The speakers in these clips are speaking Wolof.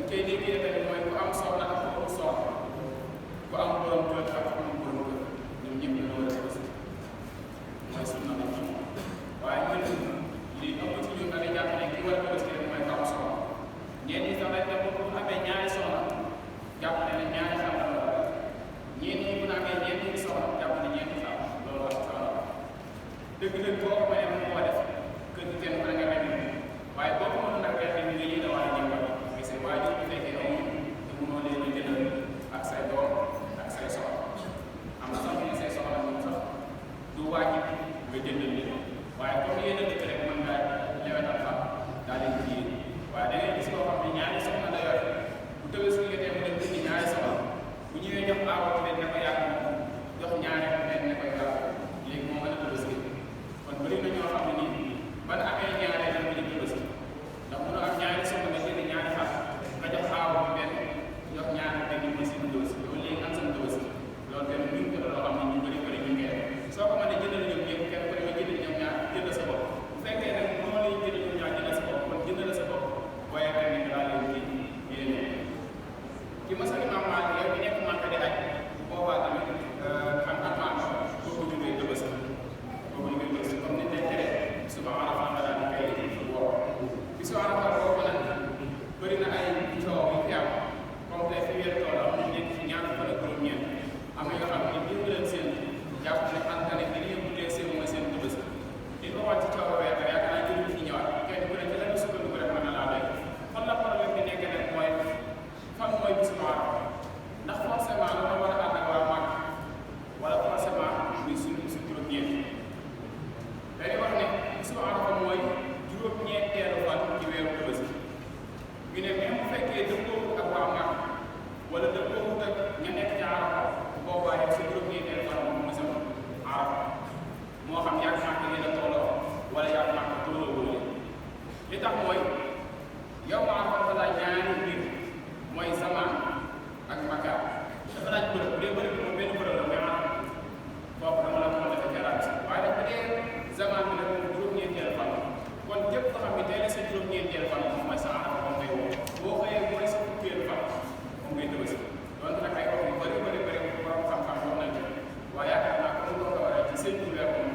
koy déggee tamit mooy ku am soxna ak ku amul soxna ku am borom kër ak ku amul borom kër ñoom ñëpp dañoo war a tabaski mooy sunna la ci moom waaye ñun li ëpp ci ñun dañuy jàpp ne ki war a tabaski rek mooy ku am soxna ñenn ñi sax dañ ne bu amee ñaari soxna jàpp ne ñaari xar la war a ñenn ñi bu ñu amee ñeenti soxna jàpp ne ñeenti xar loolu wax soxna dëgg-dëgg boo ko mënee mën koo def kër gi kenn mën nga rendi waaye boo ko mënoon nag rendi ni nga yéene waaye ñu ko gis nga waajur bu fekkee amuñ te mënoo leen di jëndal ak say doom ak say soxna am na sax ñu ne say soxna moom sax du wàññi nga jëndal leen waaye comme yéen a dëkk rek mën ngaa lewetal fa daa leen ci yéen waaye da ngay gis koo xam ne ñaari soxna la yor bu tëwee suñu yëtee mu dem jëndi ñaari soxna bu ñëwee jox aawa bi ne ko yàgg jox ñaari ne ko yàgg léegi moo mën a tabaski kon bëri na ñoo xam ne nii ban amee ñaareel dañ ko jënd tabaski ndax mënoo am ñaari soxna nga jënd ñaari xar nga jox aawa bi benn jox ñaari benn mooy seen tabaski loolu léegi am seen tabaski loolu tamit ñun ko loo xam ne ñu bëri bëri ñu ngi soo ko mënee jëndal ñoom ñëpp kenn ku ne nga jënd ñoom ñaar jënd sa bopp bu fekkee nag moo lay jënd ñoom ñaar jënd sa bopp kon jëndal sa bopp waaye ren ni daal leen ci yéene ci masal imam Maalik yow di nekk Màkka di aj bu boobaa tamit xam ak maam boobu jógee tabaski boobu jógee tabaski comme ni ñu leen tere suba Arafa nga daal di koy woor bisu Arafa boobu nag bëri na ay coow yu fi am comme tey fi weer tool am nañ nekk ci ñaar fan ak juróom-ñeent am na yoo xam ne ñu leen seen jàpp ne antane bi li yëpp lee seen mooy seen tabaski li ko wàcc coow weer rek yaakaar naa jëriñ ci ñëwaat kenn ku ne ci la ñu sukkandiku rek mën na laa doy fan la problème bi nekk nag mooy fan mooy bisu Arafa ndax forcément la war a ànd ak waa Màkk wala forcément muy suñu bisu juróom-ñeent dañuy wax ne bisu Arafa mooy juróom-ñeenteelu fan ci weeru tabaski ñu ne même bu fekkee dëppoo ak waa Màkk wala dëppoo ak ña nekk ci Arafa bu boobaa yow sa juróom-ñeenteelu fan moom mooy sa Arafa moo xam yaa Màkk ngeen a tolloo wala yaa Màkk tolloo wala li tax mooy yow Arafa dafa laaj ñaari mbir mooy zaman ak makaan dafa laaj bërëb bu dee bërëb bi moom benn bërëb la mais Arafa foofu dama la ko mën a defee jaraat waaye nag bu dee zaman bi nag moom juróom-ñeenteelu fan kon jëpp nga xam ne tey la sa juróom-ñeenteelu fan moom mooy sa Arafa moom ngay woo boo xëyee mooy sa fukkeelu fan moom ngay tabaski donc nag ay wax yu bëri bëri bëri borom xam-xam wax nañ ko waaye yaakaar naa comme ko waxee ci seen weer moom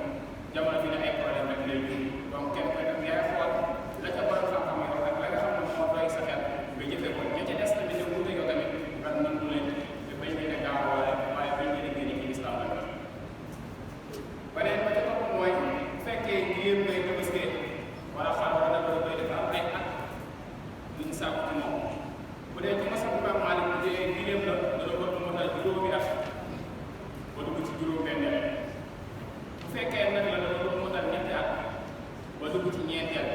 jamono bi ne ay problème rek lay jur donc kenn ku nekk yaay xool la ca borom xam-xam yi wax ak la nga xam ne moo doy sa xel nga jëfee ko ña ca des tamit ne wuute yow tamit nga mën du leen te bañ leen a gaawaale waaye bañ leen a génne ci islam la beneen ba ca topp mooy bu fekkee ngir ngay tabaskee wala xar wala dara bay dafa am ay at duñ sàkku ci moom bu dee ci masal Imam Maalik bu dee gileem la dana war a mën a juróomi at ba dugg ci juróom-benn bu fekkee nag la dana war a mën a ñetti at ba dugg ci ñeenteel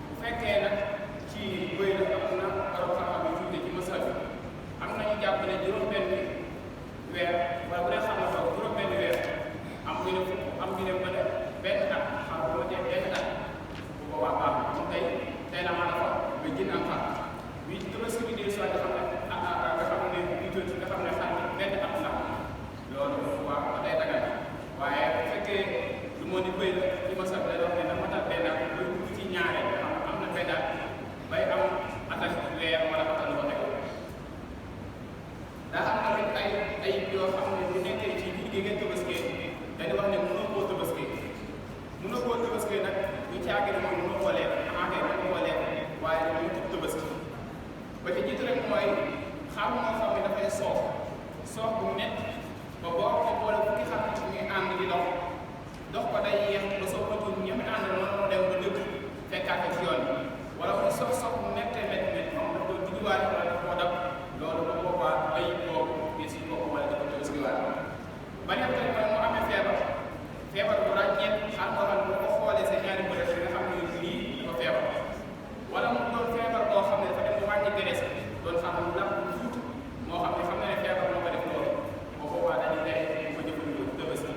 bu fekkee nag ci bëy la am na borom xam-xam yu tuuti ci masal bi am nañu jàpp ne juróom-benn weer wala bu dee xam nga taw juróom-benn weer am ñu ne am ñu ne ba ne benn at xam nga boo dee benn at bu boobaa baax na moom tey la maa dafa ba jën am xar bi tabaski bi dee soit nga xam ne nga xam ne nga xam ne xar benn at la loolu waa ba day dagal waaye bu fekkee lu moo ni bëy la li ma sax day doon ne na matal benn at ba dugg ci ñaareel nga xam am na benn at bay am atal weer wala atal lu ko teg daa am tamit ay yoo xam ne bu nekkee ci biir gi ngeen tabaskee dañuy wax ne mënoo koo tabaskee nag ñu caagi ne mooy mënoo koo lekk xanaa kay mën koo lekk waaye dañu tudd tabaski ba ci jiitu rek mooy xam moo xam ne dafay soof bu nekk ba boo ko boole fukki xam ci ñuy ànd di dox ko day yeex ba soo ko tudd ñëpp ànd mënoo dem ba dëkk fekkaat ci yoon bi wala mu soof bu nekkee métti moom da koo jugiwaale wala da koo dab loolu ba boobaa ay boobu gis yi kooku wala da ko tabaskiwaale beneen tamit mooy mu amee feebar bu ràññeet xam nga xam ne boo ko xoolee sa ñaari bërëb nga xam ne lii dafa feebar wala mu doon feebar boo xam ne dafa dem ba wàññi graisse doon xam ne ndax lu tuuti moo xam ne xam na ne feebar moo ko def loolu boo boobaa dañuy tere ko jëfandikoo tabaski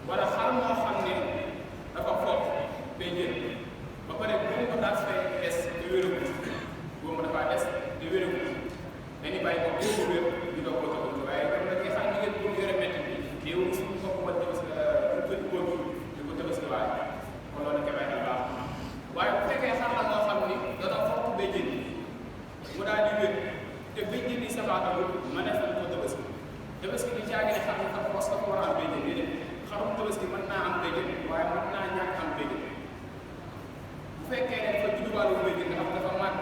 wala xar moo xam ne dafa foog day jël ba pare bu ko daal fay des di wéru boobu dafa des di wéru wér te béjjën yi safaatawul mënees nañ koo tabaski tabaski bi caagi ne xam ne xam mos dafa war a am béjjën déedéet xarum tabaski mën naa am béjjën waaye mën naa ñàkk am béjjën bu fekkee ne dafa judduwaalu béjjën nga xam dafa màgg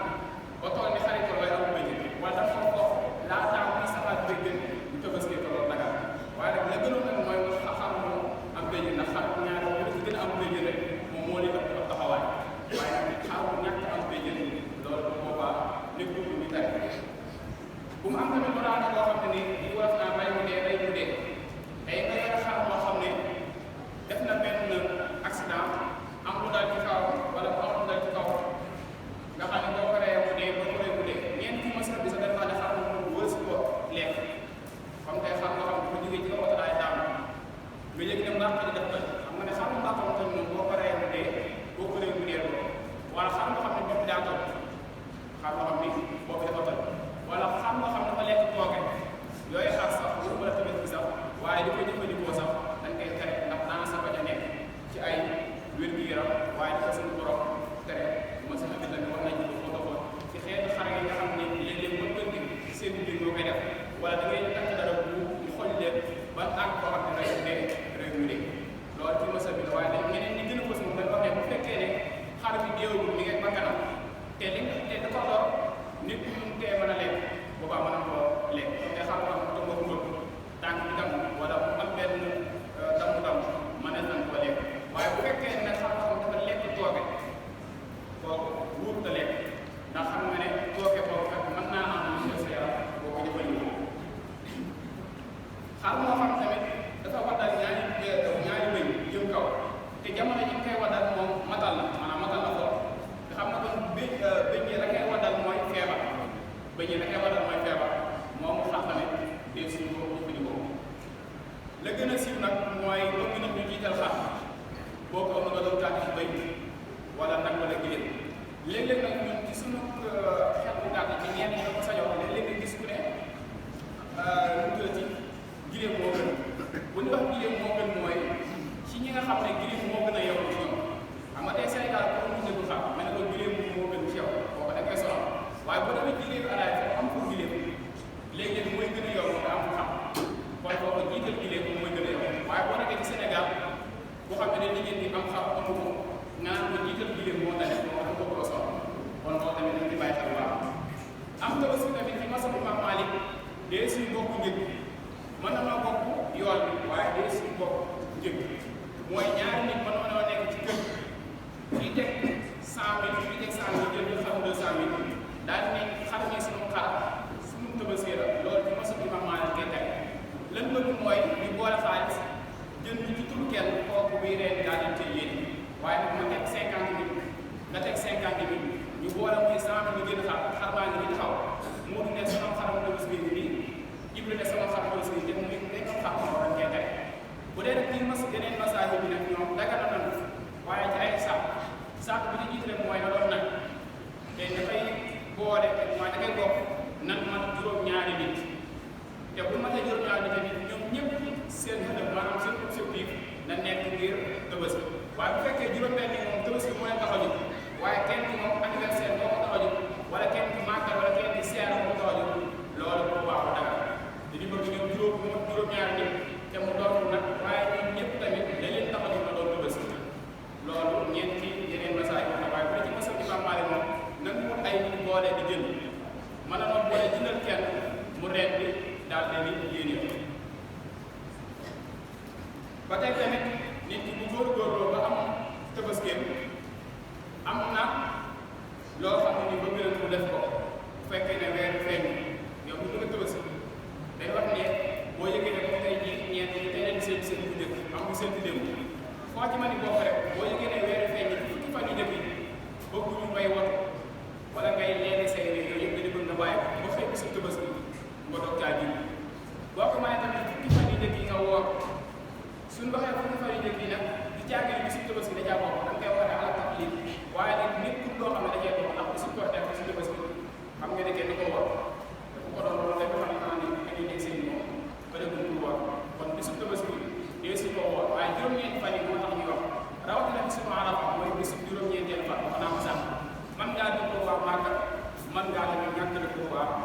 ba tool ni xarit ko looy am béjjën wala dafa ko laataa muy safaat béjjën ñu tabaski ko loolu dagal waaye nag la gënoon nag mooy xam moom am béjjën ndax xam ñaari lu ci gën a am béjjën rek moom moo leen ëpp taxawaay waaye nag xaru ñàkk am béjjën loolu boobaa nekkul lu muy tari bu mu am tamit muraana boo xam ne ni li war naa bay mu dee day mu dee day nga yore xar moo xam ne def na benn accident am lu dal ci kaw wala mu am lu dal ci kaw nga xam ne boo ko reyee mu dee boo ko reyee mu dee ñeent ci masal bi sax dafa ne xar moom wër si ko lekk comme tey xar moo xam ne dafa jógee ci kaw oto daay daanu nga yëg ne mbàq di def xam nga ne xar mu mbàq moom tamit boo ko reyee mu dee boo ko reyee mu dee wala xar moo xam ne bopp daa toj xar moo xam ni bopp dafa toj wala xam nga xam dafa lekk tooke yooyu xar sax bu mën a tamit bi sax waaye di ko jëfandikoo sax dañ koy tere ndax dana sa bañ a nekk ci ay wér-gu-yaram waaye dafa suñu borom tere ma si tamit tamit wax nañ ko doxoon ci xeetu xar yi nga xam ne léeg-léeg mën nga dégg seen biir ñoo koy def wala da ngay takk dara bu ñu xool leen ban àgg boo xam ne rek dee régulier loolu ci masa bi la waaye dañ ñeneen ñi gën a fës moom dañ wax ne bu fekkee ne xar bi deewul mi ngi bakkanam te li te da ko lor nit ñi ñu tee mën a lekk boobaa mën a koo lekk te xam nga xam nga ko tànk bi tam wala mu am benn damm mën nañ koo lekk waaye bu fekkee ne xam dafa lekk tooke kooku wut a lekk ndax xam nga ne tooke boobu kat mën naa am lu sa yaram boo ko jëfandikoo xar moo xam tamit dafa waddal ñaari bëñ jëm kaw te jamono ji koy waddal moom matal na maanaam matal na ko nga xam nga kon bëñ yi la koy waddal mooy feebar bëñ yi la koy waddal mooy feebar moom xam tamit dee suñu ko jëfandikoo la gën a siiw nag mooy bëgg na ñu jiital xar boo ko am nga doon tànn ci bëy wala nag wala giléem léeg-léeg nag ñun ci suñu xel bu gàtt ci ñenn ñi ko sañoo léeg-léeg nga gis ku ne lu tëdd ci giléem moo gën bu ñu wax giléem moo gën mooy ci ñi nga xam ne giléem moo gën a yow ci ñoom xam nga tey Sénégal ko mu njëgu xam mais ne ko giléem moo gën ci yow boo ko da koy sonal waaye boo demee giléem alaay foofu am ko giléem léeg-léeg mooy gën a yow nga am xam kon foofu jiital giléem mooy gën a yow waaye boo nekkee ci Sénégal boo xam ne jigéen ñi am xam amu ko nga naan ko jiital giléem moo tane moo am ko ko sonal kon loolu tamit dañ ci bàyyi xel waaw am tabaski tamit ci masabu Imam Malik dee suñu bokk njëg mën na noo bokk yool bi waaye dee suñu bokk njëg mooy ñaari nit mën na nekk ci kër fii teg 100 000 fii teg 100 000 jël ñu xam 200 000 daal di ne xam ne suñu xar suñu tabaski la loolu ci masabu Imam Malik ngay teg lan bëgg mooy ñu boole xaalis jënd ci tur kenn kooku bii reen daal di tey yéen waaye nag ma teg 50 000 nga teg 50 000 ñu boole muy 100 000 ñu gën a xar baa ngi taxaw mu ne sama xaram tabaski bi nii Ibra ne sama xaram tabaski bi mu ne dañ ko xam moo dañ koy tere bu dee nag ñi mas yeneen massage bi nag ñoom daga na nan waaye ci ay saak bi di jiite rek mooy na doon nag te dafay boole mooy da koy bokk nan man juróom-ñaari nit te bu ma la juróom-ñaari nit ñoom ñëpp seen xëdëb maanaam seen objectif na nekk ngir tabaski waaye bu fekkee juróom-benn yi moom tabaski moo leen tax a jóg waaye kenn ki moom anniversaire moo ko tax a jóg wala kenn ki màggal wala kenn ki seer moo ko tax a jóg loolu bu baax a daga dañu bëgg ñoom juróom-ñaari nit te mu doon nag waaye ñun ñëpp tamit da leen tax a jóg na doon tabaski loolu ñeent ci yeneen message yi waaye bu dee ci message Imam Malik moom nan mu ay nit boole di jënd mën na noon boole jëndal kenn mu reet bi daal di yéene ba tey tamit nit ki bu góorgóorloo ba am tabaskeem am na loo xam ne ni bëgg na mu def ko bu fekkee ne weer feeñ yow bu nga tabaski day wax ne boo yëgee ne ko tey jii ñeent ñi tey leen seen bu njëkk am bu seen démb foo ci mën ni bokk rek boo yëgee ne weer feeñ ci fukki fan yu njëkk yi bëgguñu bay wat wala ngay leeni say réew yooyu yëpp nga di bëgg nga bàyyi ba xëy bi sa tabaski nga doog caa jiw boo ko mënee tamit fukki fan yu njëkk yi nga woor suñu waxee fukki fan yu njëkk yi nag di caagee bi suñu tabaski da caa bokk da nga koy waxee ala taklif waaye nag nekkul loo xam ne da cee bokk ndax bi suñu ko def suñu tabaski xam nga ne kenn du ko woor dafa ko doon loolu lépp xam naa ne dañuy nekk seen moom ba dëgg ñu woor kon bi suñu tabaski dee si ko woor waaye juróom-ñeenti fan yi moo tax ñuy wax rawatina bi suñu arafa mooy bi suñu juróom-ñeenteel fan wax naa ko sànq man ngaa di ko waa Màkka man ngaa tamit ñàkk di ko waa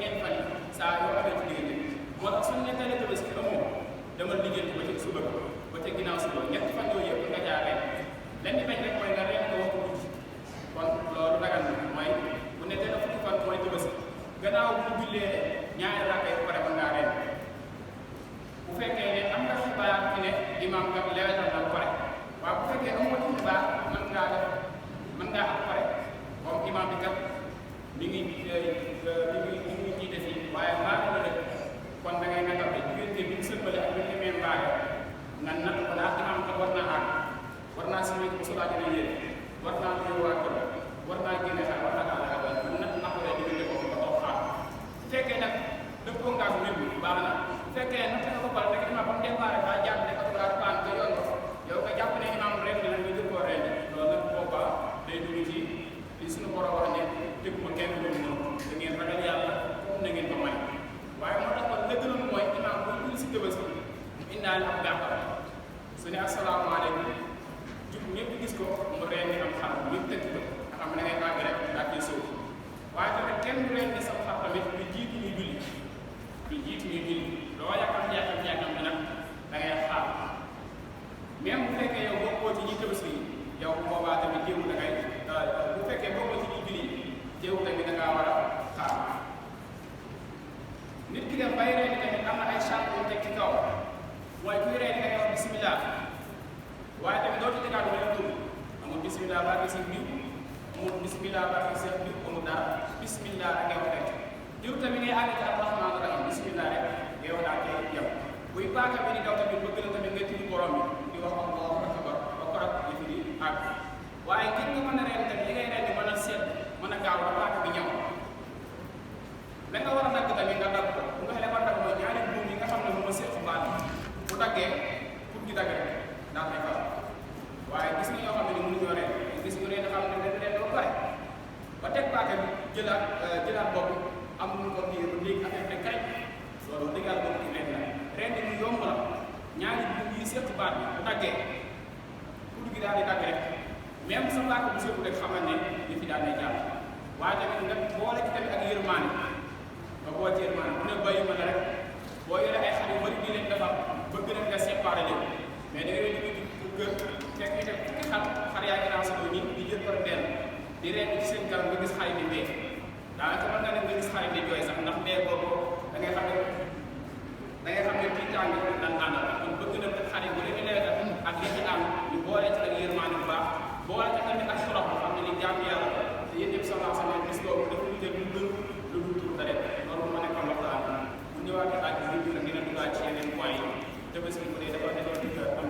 ñeent fan yi saa yoo amee ci diggante moo tax suñu nettalee tabaski amoo dama liggéey ba ca suba ba ca ginnaaw suba ñetti fan yooyu yëpp nga jaaree lenn bañ rek mooy nga ren ko wax ko kon loolu dagan na mooy bu nekkee na fukki fan mooy tabaski gannaaw bu jullee ñaari rakka yi pare mën ngaa ren bu fekkee ne am nga xibaar ci ne imaam nga lewetal na pare waaw bu fekkee amoo ci xibaar mën ngaa am pare comme imaam bi kat mi ngi jiite fii waaye maa ngi rek kon da ngay nattale diggante bi ñu sëlmale ak bi ñu demee mbaare nga natt ko daal imaam kat war naa àgg war naa si bu subaa dina yéene war naa nuyu waa kër war naa génne xar war naa kaa laajal bu natt après diggante boobu nga toog xaar bu fekkee nag dëppoo ngaa ko nit bi baax na bu fekkee natt nga ko pare rek imaam ba mu déparé daa jàpp ne kat paan te yoon ko yow nga jàpp ne imaam ren dina nga jël koo ren loolu nag boobaa day dugg ci li suñu borom wax ne dégg ma kenn lu mu da ngeen ragal yàlla comme na ngeen ko may waaye moo tax kon la gënoon mooy imaam bu julli si tabaski mu indaale am gàppal su ne asalaamaaleykum jub ñëpp gis ko mu reen ni am xar ñëpp tënk ko nga xam ne da ngay àgg rek daal di sóob waaye tamit kenn du reen ni sam xar tamit lu jiitu ñuy julli loo yàkkam bi nag da ngay xaar même bu fekkee yow bokkoo ci ñi tabaski yi yow boobaa tamit jéewu da ngay bu fekkee bokkoo ci ñi julli jéewu tamit da ngaa war a xaar nit ki dem bay reen tamit am na ay charte yu teg ci kaw mooy kuy reen da ngay wax bismillah waaye tamit doo ci tegaat beneen tur amul bismillah barke sëñ bi amul bismillah barke sëñ bi amul dara bismillah rek ngay wax rek diw tamit ngay àgg ci arrahmaan rahim bismillah rek ngay wax daal cee yow buy paaka bi di daw tamit bëgg na tamit nga tudd borom bi di wax allahu akbar ba korog yi fi di àgg waaye ngir nga mën a reen tamit li ngay reen di mën a seet mën a gaaw ba paaka bi ñëw la nga war a dagg tamit nga dagg ko bu nga xam ne war a dagg mooy ñaari buum yi nga xam ne moom a seet baat bu daggee pour gi dagg rek daal di far waaye gis nga ñoo xam ne mënuñoo reen gis nga ne xam ne dañ leen ba pare ba teg paaka bi jëlaat bopp am lu ko kii ba léegi affaire bi kay loolu dëggal boobu ci leen la ren di yomb la ñaari buum yi seet baat bi bu daggee pour gi daal di dagg rek même sa paaka bu seetu rek xamal ne li fi daal di jàll waaye tamit nga boole ci tamit ak yërmaane nga boole ci yërmaane bu ne bàyyi ma la rek boo yore ay xar yu bëri di leen defar bëgg na nga séparé leen mais da ngay dugg ci kër fekk ñu def fukki xar yaa ngi ransalo nii di jël par benn di reen ci seen kanam nga gis xar yi di dee daanaka mën nga ne nga gis xar yi di jooy sax ndax dee boobu da ngay xam ne tiitaange lan àndal kon bëgg na xar yi bu leen di leeral ak li ci am ñu boole ci ak yërmaane bu baax boole ci tamit ak sorox xam ne li jàmm yàlla te yéen ñëpp sallallahu alayhi wa sallam gis loolu dafa lu jël lu dëng lu dul tur dara loolu moo nekkoon waxtaan bu ñëwaatee ak bi nag dina duggaat ci yeneen point yi tabaski bu dee dafa